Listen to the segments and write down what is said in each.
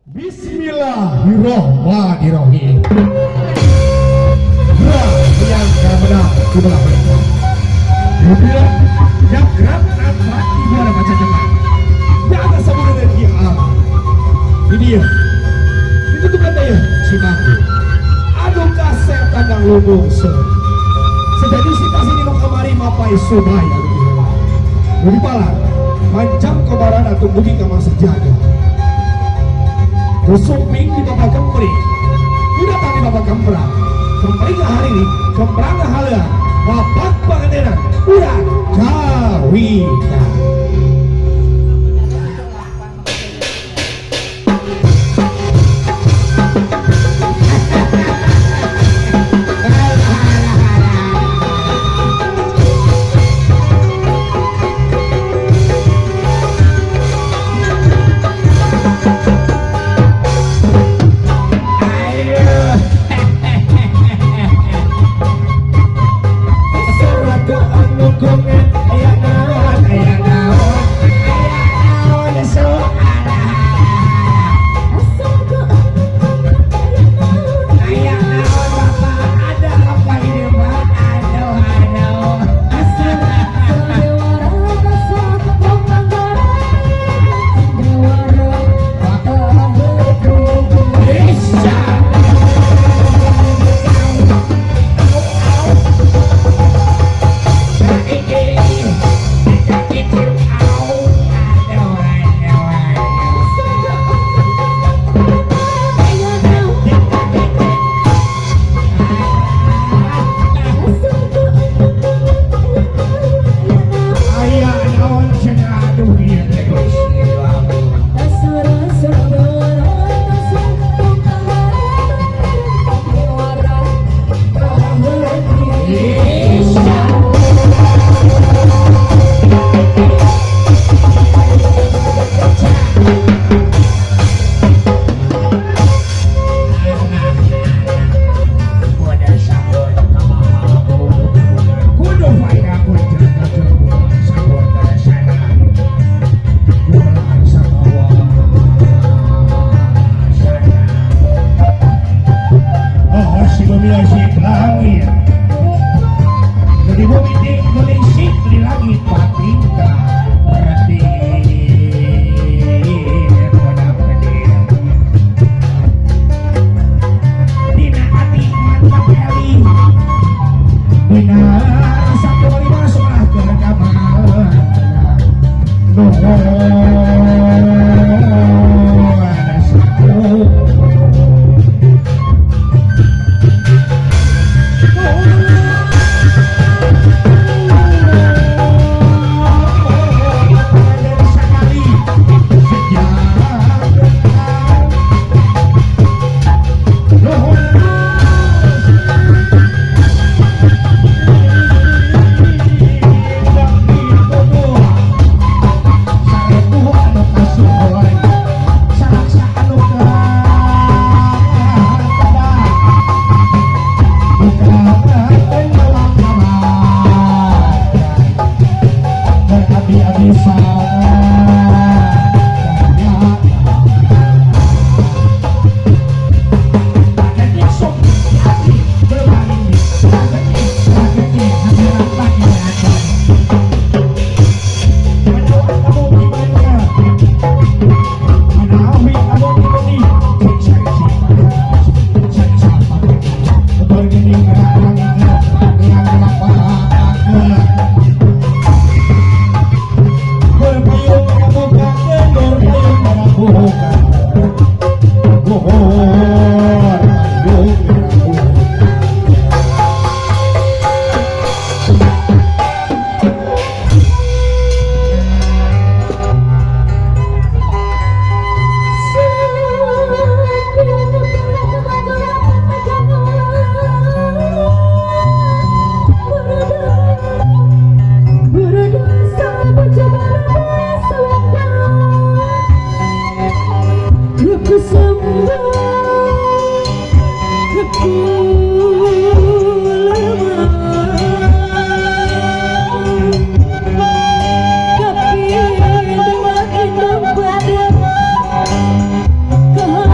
Bismillahirrahmanirrahim. Yang menang jumlah mereka. Kemudian yang gerak tanpa ibu ada baca Jepang. Yang atas sabun energi alam. Ini dia. Itu tuh katanya Cimanggu. Aduh kasep kandang lumbung se. Sejadi sita sini nung kemari mapai sungai. Budi pala mancam kobaran atau budi kamar sejaga. Bersuping di Bapak Kempri. Udah tadi Bapak Kemprang. Kembali ke hari ini, kemprang ke halan. Bapak pengenderan, udah kawinan. Kehadiran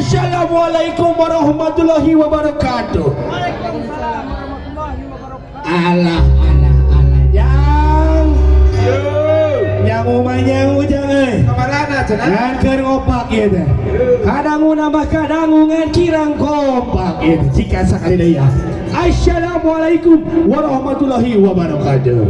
Assalamualaikum warahmatullahi wabarakatuh. Waalaikumsalam warahmatullahi wabarakatuh. Alah yang umanya jangan Kamalana cenah. ngan keur ngopak ieu teh. Kadangu nambah kadangu ngan kirang kompak ieu jika sakali deui ya. Assalamualaikum warahmatullahi wabarakatuh.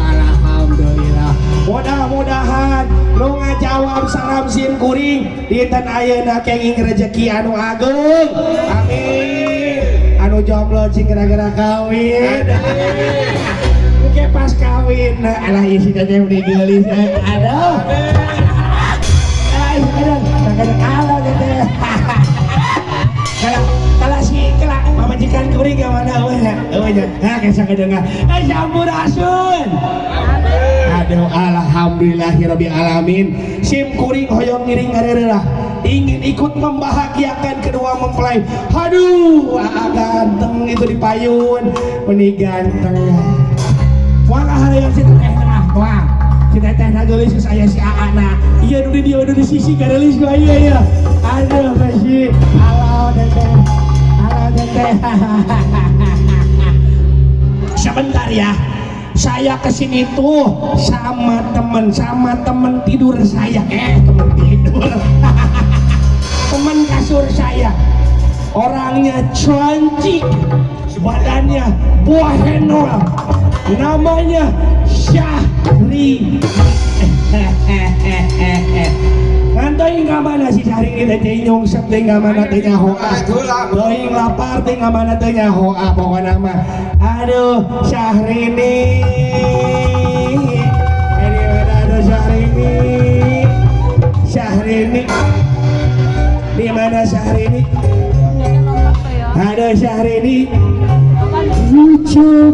Alhamdulillah. Mudah-mudahan lu ngajawab salam sim kuring dinten ayeuna kenging rezeki anu agung. Amin. Anu jomblo cing gara-gara kawin. Oke pas kawin, alah isi teh udah gelis. Aduh. Kadang kalah teh. Kalau si kelak pamajikan kuring ke mana eueuh nya. Nah kesang kedengar. Sampurasun. Aduh alhamdulillahirabbil alamin. Sim kuring hoyong ngiring ngareureuh. Ingin ikut membahagiakan kedua mempelai. Aduh, ganteng itu di payun. Ini ganteng. Wah, yang si teteh tengah. Wah, si teteh nagelis saya si Aana. Iya, udah dia udah di sisi garelis gua iya. Aduh, masih. Halo, teteh. Halo, teteh. Sebentar ya. Saya kesini tuh sama temen tidur saya. Temen tidur. Teman kasur saya. Orangnya cantik, badannya buah henol, namanya Syahrini. Ngantoy nggak mana si Syahrini teh nyungsep teh nggak mana teh nyahoa, doing lapar teh nggak mana teh nyahoa pokoknya mah. Aduh Syahrini, ini aduh Syahrini, di mana Syahrini? Ada Syahrini lucu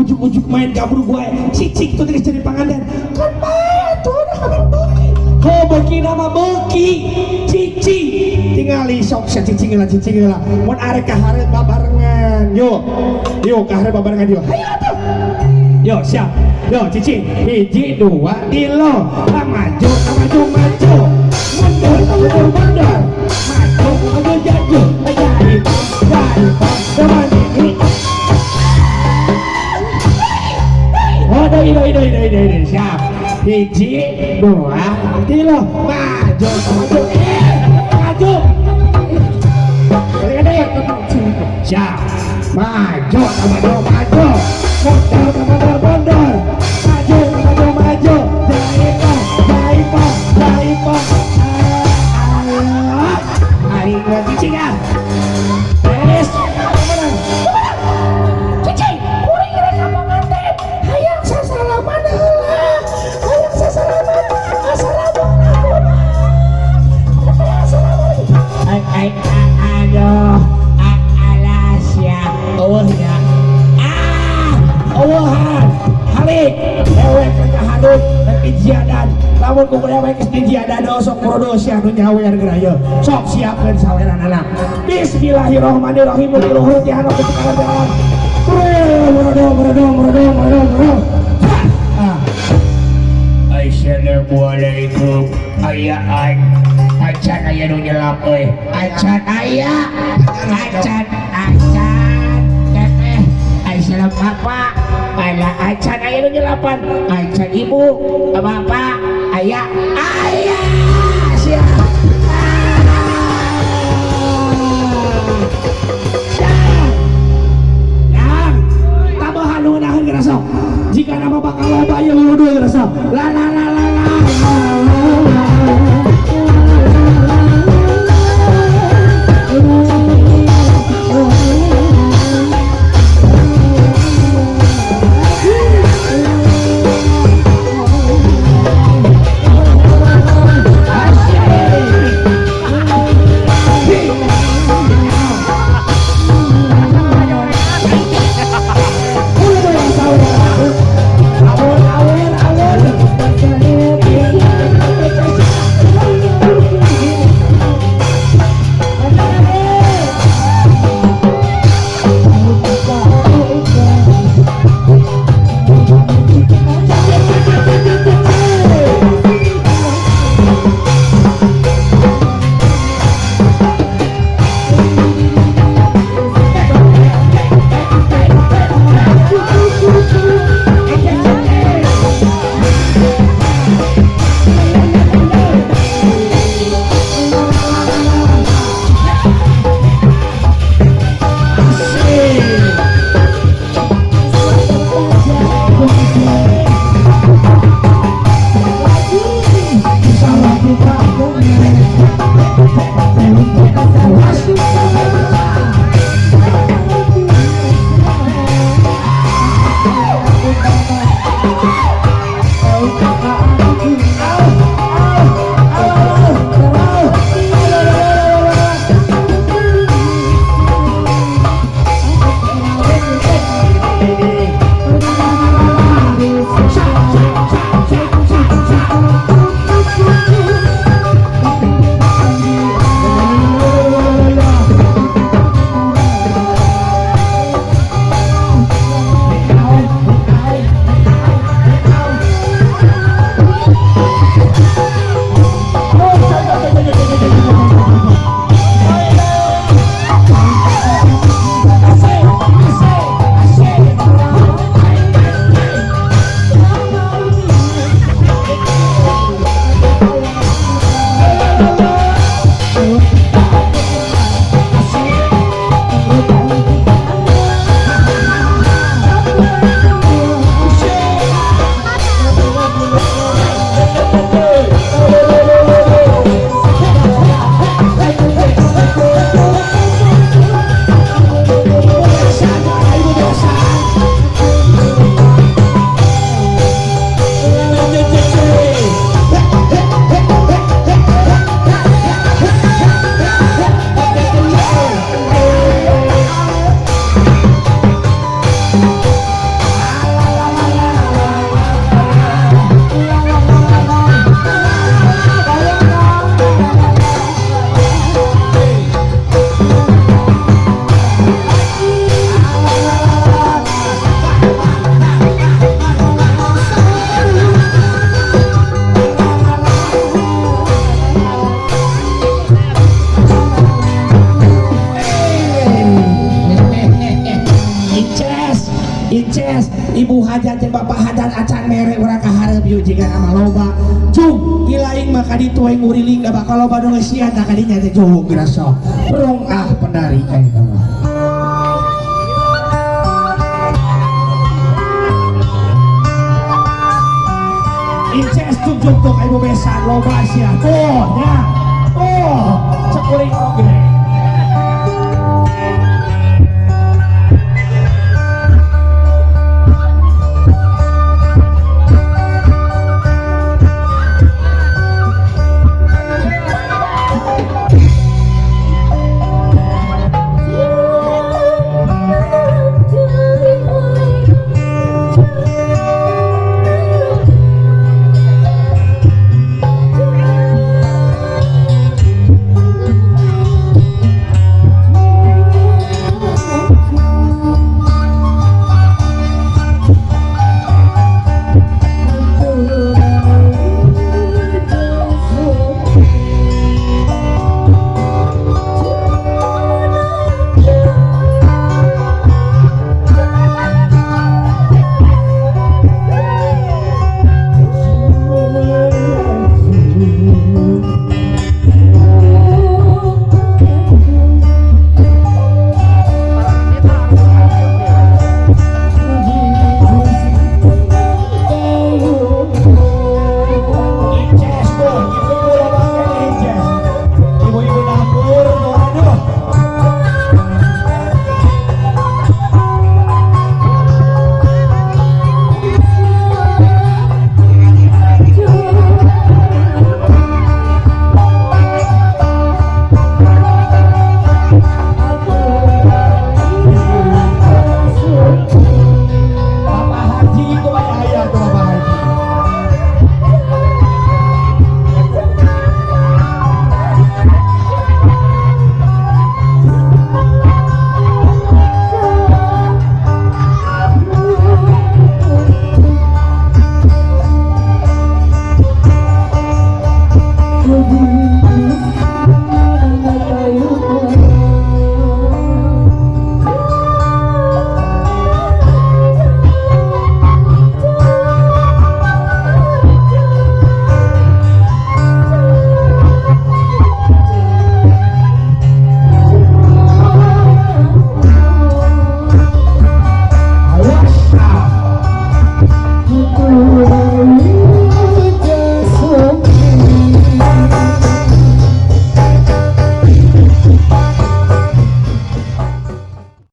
ujuk-ujuk main kabur gue cicik tuh terus jadi pangandan kan main tuh udah kami beki oh beki nama beki cicik tinggali sok sa cicing lah mun arek kaharep babarengan yuk kaharep babarengan yuk hayo tuh yuk siap yuk cicing hiji dua dilo maju mundur mundur maju jaju jadi teman ini Ide, siap. Hiji, dua, tilu, maju. Siap. Maju. Mundur. Maju. Jaipong. Hari ini cicing. Beres. Aduh, alasya, ya. Halik, ewek kerja hadut, ijiadan. Lamun kukunya ewek ijiadan, sok produksi anu nyawer geraya. Sok siapkan saweran anak. Bismillahirrahmanirrahim. Luhur ti hanap ketikalan jalan. Merodong. Assalamualaikum. Acan aya nu nyelap euy. Acan teteh. Salam bapak. Ala acan aya nu nyelapan. Acan ibu, bapak, aya. Siap. aja jeung Bapak Hadan acan mere urang kaharep yeuh jiga nama loba jung ilaing maka ditueng uriling da bakal loba nu geus sia tah kadinya teh jung graso perung pendari kain mah Inces tuk tuk tuk ibu besan loba sia tuh nya tuh cekuring oge